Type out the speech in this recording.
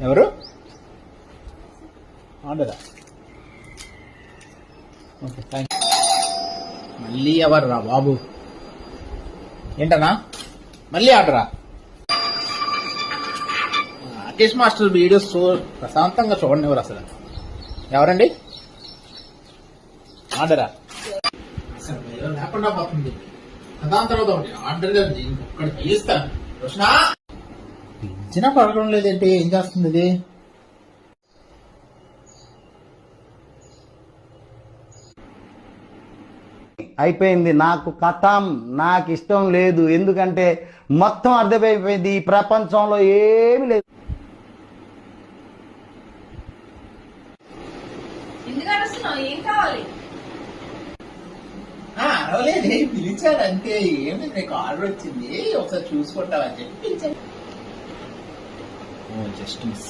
ఎవరు ఆర్డరా? Okay thank you. మళ్ళీ ఎవర్రా బాబు? ఏంటన్నా మళ్ళీ ఆర్డరా? రాకేష్ మాస్టర్ వీడియోస్ ప్రశాంతంగా చూడండి. ఎవరు అసలు? ఎవరండి? ఆర్డరా? అసలు లేకుండా పోతుంది. దాని తర్వాత ఒకటి ఆర్డర్ గా ఒక్కడికి పిలుస్తాను. కృష్ణ పిలిచినా పడడం లేదేంటి? ఏం చేస్తుంది ఇది? అయిపోయింది. నాకు కథం, నాకు ఇష్టం లేదు. ఎందుకంటే మొత్తం అర్థమైపోయింది. ఈ ప్రపంచంలో ఏమి లేదు. ఏం కావాలి? అరవలేదు, పిలిచాడు అంతే. ఏమి నీకు ఆర్డర్ వచ్చింది, ఒకసారి చూసుకుంటావని చెప్పి పిలిచాడు. Just miss.